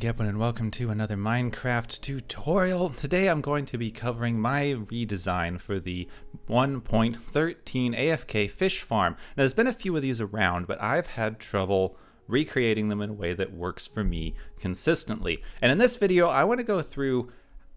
Gepwin and welcome to another Minecraft tutorial. Today I'm going to be covering my redesign for the 1.13 AFK fish farm. Now there's been a few of these around, but I've had trouble recreating them in a way that works for me consistently. And in this video I want to go through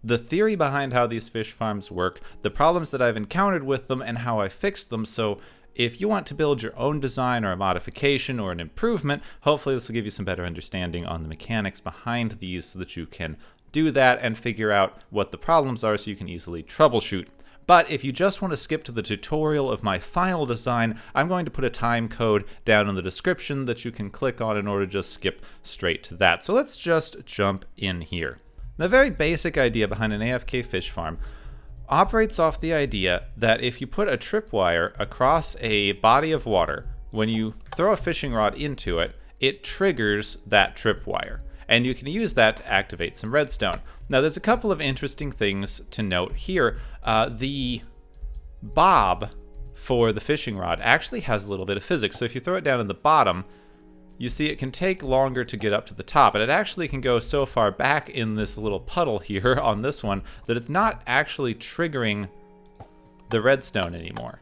the theory behind how these fish farms work, the problems that I've encountered with them, and how I fixed them. So if you want to build your own design or a modification or an improvement, hopefully this will give you some better understanding on the mechanics behind these so that you can do that and figure out what the problems are so you can easily troubleshoot. But if you just want to skip to the tutorial of my final design, I'm going to put a time code down in the description that you can click on in order to just skip straight to that. So let's just jump in here. The very basic idea behind an AFK fish farm operates off the idea that if you put a tripwire across a body of water, when you throw a fishing rod into it, it triggers that tripwire. And you can use that to activate some redstone. Now there's a couple of interesting things to note here. The bob for the fishing rod actually has a little bit of physics. So if you throw it down in the bottom, you see it can take longer to get up to the top, and it actually can go so far back in this little puddle here on this one that it's not actually triggering the redstone anymore.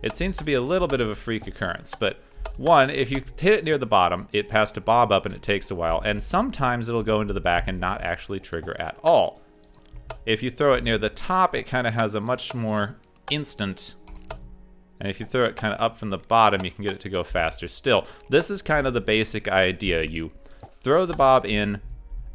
It seems to be a little bit of a freak occurrence, but one, if you hit it near the bottom, it has to bob up and it takes a while, and sometimes it'll go into the back and not actually trigger at all. If you throw it near the top, it kind of has a much more instant. And if you throw it kind of up from the bottom, you can get it to go faster still. This is kind of the basic idea. You throw the bob in,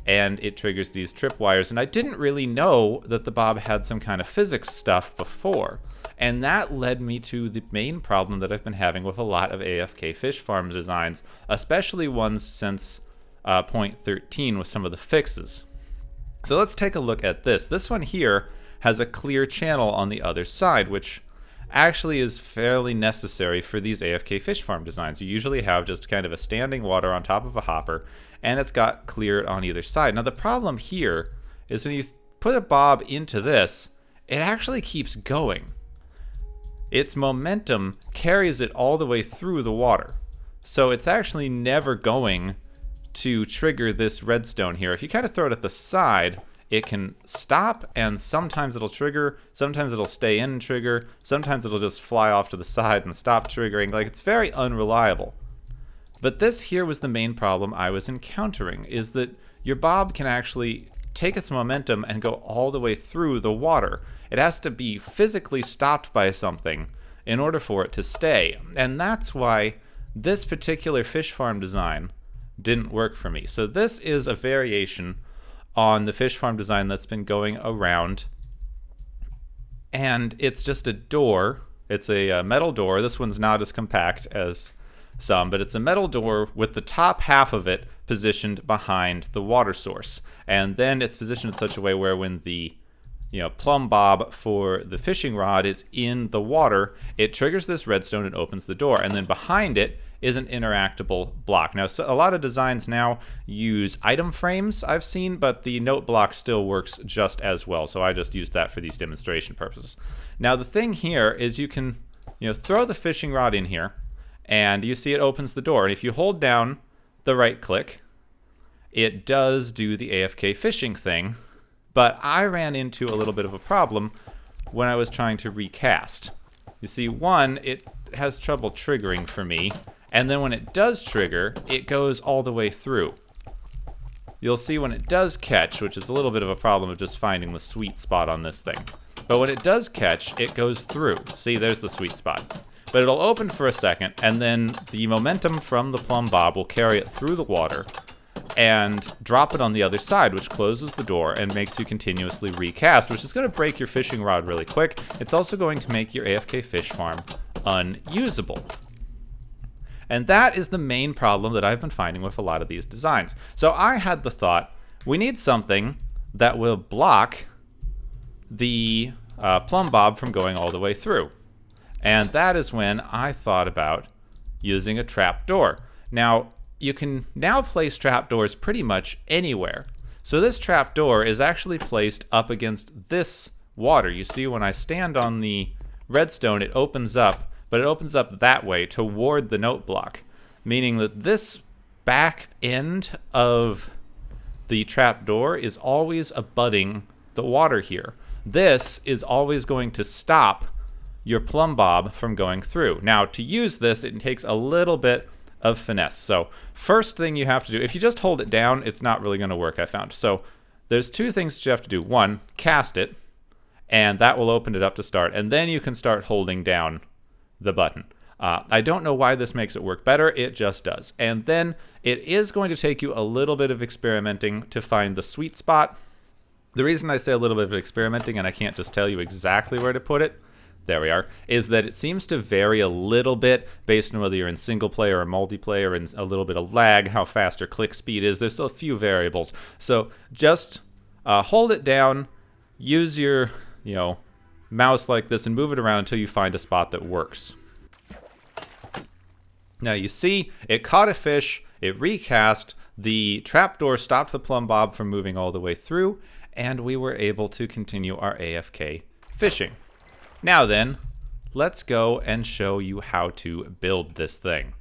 and it triggers these tripwires. And I didn't really know that the bob had some kind of physics stuff before. And that led me to the main problem that I've been having with a lot of AFK fish farm designs, especially ones since 0.13 with some of the fixes. So let's take a look at this. This one here has a clear channel on the other side, which actually is fairly necessary for these AFK fish farm designs. You usually have just kind of a standing water on top of a hopper, and it's got cleared on either side. Now the problem here is when you put a bob into this, it actually keeps going. Its momentum carries it all the way through the water. So it's actually never going to trigger this redstone here. If you kind of throw it at the side, it can stop, and sometimes it'll trigger, sometimes it'll stay in and trigger, sometimes it'll just fly off to the side and stop triggering. Like, it's very unreliable. But this here was the main problem I was encountering, is that your bob can actually take its momentum and go all the way through the water. It has to be physically stopped by something in order for it to stay. And that's why this particular fish farm design didn't work for me. So this is a variation on the fish farm design that's been going around, and it's just a door. It's a metal door. This one's not as compact as some, but it's a metal door with the top half of it positioned behind the water source, and then it's positioned in such a way where when the plumb bob for the fishing rod is in the water, it triggers this redstone and opens the door, and then behind it is an interactable block. Now, so a lot of designs now use item frames I've seen, but the note block still works just as well, so I just used that for these demonstration purposes. Now the thing here is you can throw the fishing rod in here, and you see it opens the door, and if you hold down the right click, it does do the AFK fishing thing. But I ran into a little bit of a problem when I was trying to recast. You see, one, it has trouble triggering for me, and then when it does trigger, it goes all the way through. You'll see when it does catch, which is a little bit of a problem of just finding the sweet spot on this thing. But when it does catch, it goes through. See, there's the sweet spot. But it'll open for a second, and then the momentum from the plumb bob will carry it through the water and drop it on the other side, which closes the door and makes you continuously recast, which is going to break your fishing rod really quick. It's also going to make your AFK fish farm unusable. And that is the main problem that I've been finding with a lot of these designs. So I had the thought, we need something that will block the plumb bob from going all the way through. And that is when I thought about using a trapdoor. Now, you can now place trapdoors pretty much anywhere. So this trapdoor is actually placed up against this water. You see, when I stand on the redstone, it opens up, but it opens up that way toward the note block, meaning that this back end of the trapdoor is always abutting the water here. This is always going to stop your plumb bob from going through. Now, to use this, it takes a little bit of finesse. So first thing you have to do, if you just hold it down, it's not really going to work, I found. So there's two things you have to do. One, cast it, and that will open it up to start. And then you can start holding down the button. I don't know why this makes it work better. It just does. And then it is going to take you a little bit of experimenting to find the sweet spot. The reason I say a little bit of experimenting, and I can't just tell you exactly where to put it, there we are, is that it seems to vary a little bit based on whether you're in single player or multiplayer, and a little bit of lag, how fast your click speed is. There's a few variables. So just hold it down, use your mouse like this, and move it around until you find a spot that works. Now you see, it caught a fish, it recast, the trapdoor stopped the plumb bob from moving all the way through, and we were able to continue our AFK fishing. Now then, let's go and show you how to build this thing.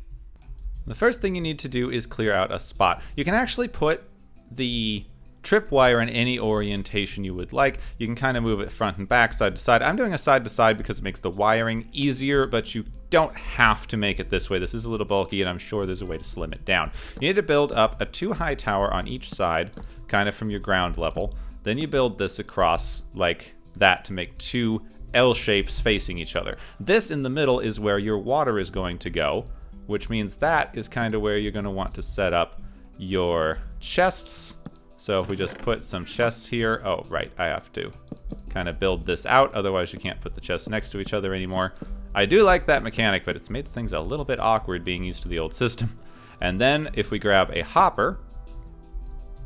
The first thing you need to do is clear out a spot. You can actually put the tripwire in any orientation you would like. You can kind of move it front and back, side to side. I'm doing a side to side because it makes the wiring easier, but you don't have to make it this way. This is a little bulky, and I'm sure there's a way to slim it down. You need to build up a 2-high tower on each side, kind of from your ground level. Then you build this across like that to make 2 L shapes facing each other. This in the middle is where your water is going to go, which means that is kind of where you're going to want to set up your chests. So if we just put some chests here, oh right, I have to kind of build this out, otherwise you can't put the chests next to each other anymore. I do like that mechanic, but it's made things a little bit awkward being used to the old system. And then if we grab a hopper,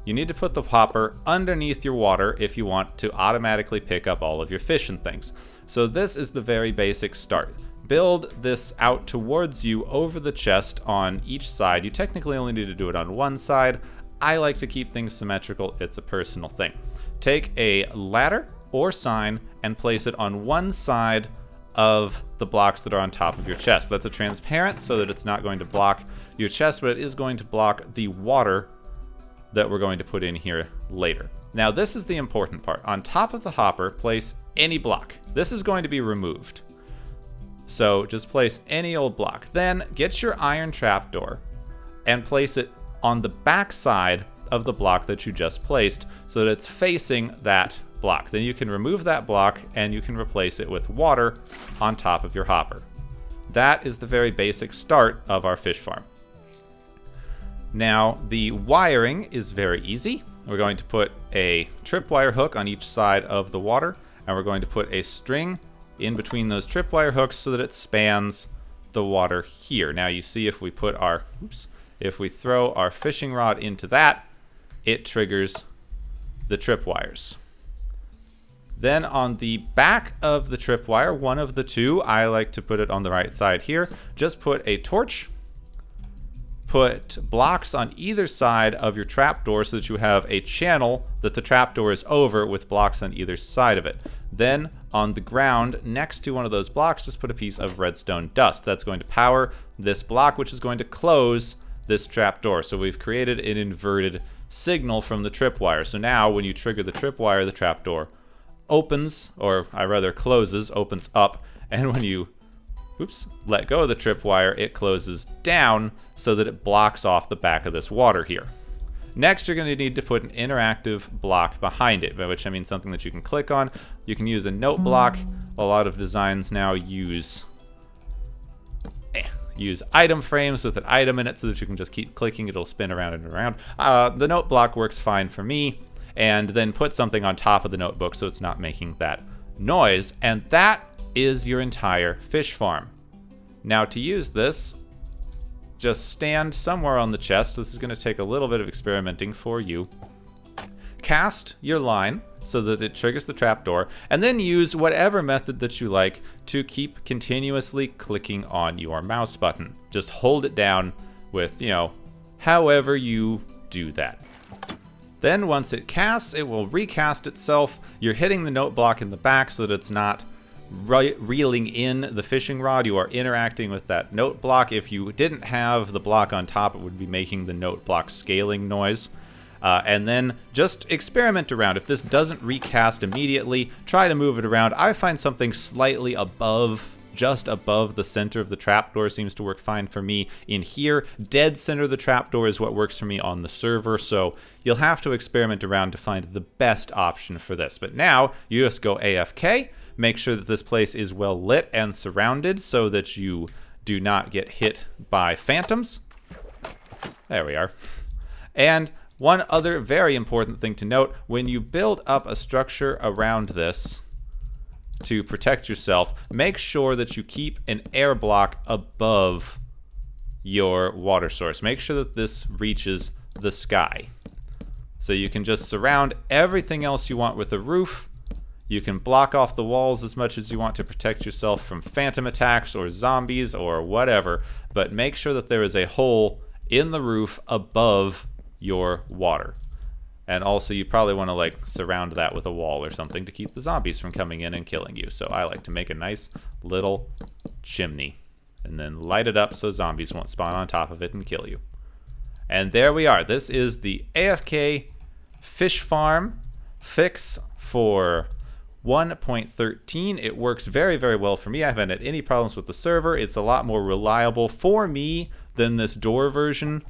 you need to put the hopper underneath your water if you want to automatically pick up all of your fish and things. So this is the very basic start. Build this out towards you over the chest on each side. You technically only need to do it on one side. I like to keep things symmetrical. It's a personal thing. Take a ladder or sign and place it on one side of the blocks that are on top of your chest. That's a transparent so that it's not going to block your chest, but it is going to block the water that we're going to put in here later. Now this is the important part. On top of the hopper, place any block. This is going to be removed. So just place any old block. Then get your iron trapdoor and place it on the back side of the block that you just placed so that it's facing that block. Then you can remove that block and you can replace it with water on top of your hopper. That is the very basic start of our fish farm. Now the wiring is very easy. We're going to put a tripwire hook on each side of the water, and we're going to put a string in between those tripwire hooks so that it spans the water here. Now you see if we put our, if we throw our fishing rod into that, it triggers the tripwires. Then on the back of the tripwire, one of the two, I like to put it on the right side here, just put a torch, put blocks on either side of your trapdoor so that you have a channel that the trapdoor is over with blocks on either side of it. Then on the ground next to one of those blocks, just put a piece of redstone dust. That's going to power this block, which is going to close this trapdoor. So we've created an inverted signal from the tripwire. So now when you trigger the tripwire, the trapdoor opens, or I rather closes, opens up, and when you let go of the tripwire, it closes down so that it blocks off the back of this water here. Next, you're going to need to put an interactive block behind it, by which I mean something that you can click on. You can use a note block. A lot of designs now use item frames with an item in it so that you can just keep clicking. It'll spin around and around. The note block works fine for me. And then put something on top of the notebook so it's not making that noise. And that is your entire fish farm. Now to use this, just stand somewhere on the chest. This is going to take a little bit of experimenting for you. Cast your line so that it triggers the trapdoor, and then use whatever method that you like to keep continuously clicking on your mouse button. Just hold it down with, however you do that. Then once it casts, it will recast itself. You're hitting the note block in the back so that it's not reeling in the fishing rod, you are interacting with that note block. If you didn't have the block on top, it would be making the note block scaling noise. And then just experiment around. If this doesn't recast immediately, try to move it around. I find something slightly above, just above the center of the trapdoor seems to work fine for me in here. Dead center of the trapdoor is what works for me on the server, so you'll have to experiment around to find the best option for this. But now, you just go AFK, make sure that this place is well lit and surrounded so that you do not get hit by phantoms. There we are. And one other very important thing to note, when you build up a structure around this to protect yourself, make sure that you keep an air block above your water source. Make sure that this reaches the sky. So you can just surround everything else you want with a roof. You can block off the walls as much as you want to protect yourself from phantom attacks or zombies or whatever, but make sure that there is a hole in the roof above your water. And also you probably want to like surround that with a wall or something to keep the zombies from coming in and killing you. So I like to make a nice little chimney and then light it up so zombies won't spawn on top of it and kill you. And there we are. This is the AFK fish farm fix for 1.13. It works very, very well for me. I haven't had any problems with the server. It's a lot more reliable for me than this door version.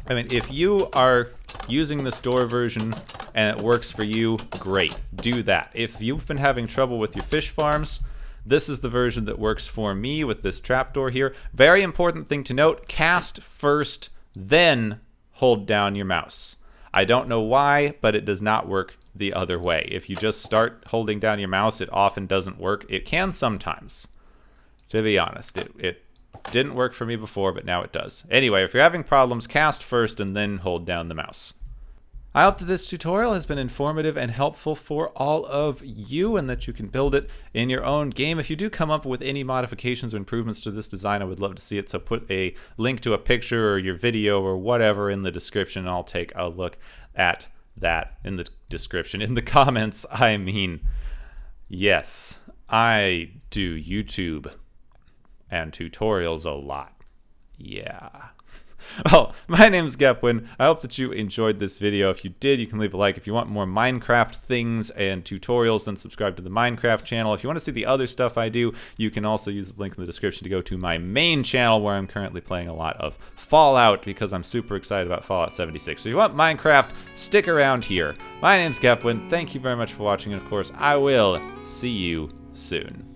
I mean, if you are using this door version and it works for you, great, do that. If you've been having trouble with your fish farms, this is the version that works for me with this trapdoor here. Very important thing to note, cast first, then hold down your mouse. I don't know why, but it does not work the other way. If you just start holding down your mouse, it often doesn't work. It can sometimes, to be honest. It didn't work for me before, but now it does. Anyway, if you're having problems, cast first and then hold down the mouse. I hope that this tutorial has been informative and helpful for all of you and that you can build it in your own game. If you do come up with any modifications or improvements to this design, I would love to see it. So put a link to a picture or your video or whatever in the description, and I'll take a look at that in the description. In the comments, I mean, yes, I do YouTube and tutorials a lot. Yeah. Well, my name's Gepwin. I hope that you enjoyed this video. If you did, you can leave a like. If you want more Minecraft things and tutorials, then subscribe to the Minecraft channel. If you want to see the other stuff I do, you can also use the link in the description to go to my main channel where I'm currently playing a lot of Fallout because I'm super excited about Fallout 76. So if you want Minecraft, stick around here. My name's Gepwin. Thank you very much for watching, and of course, I will see you soon.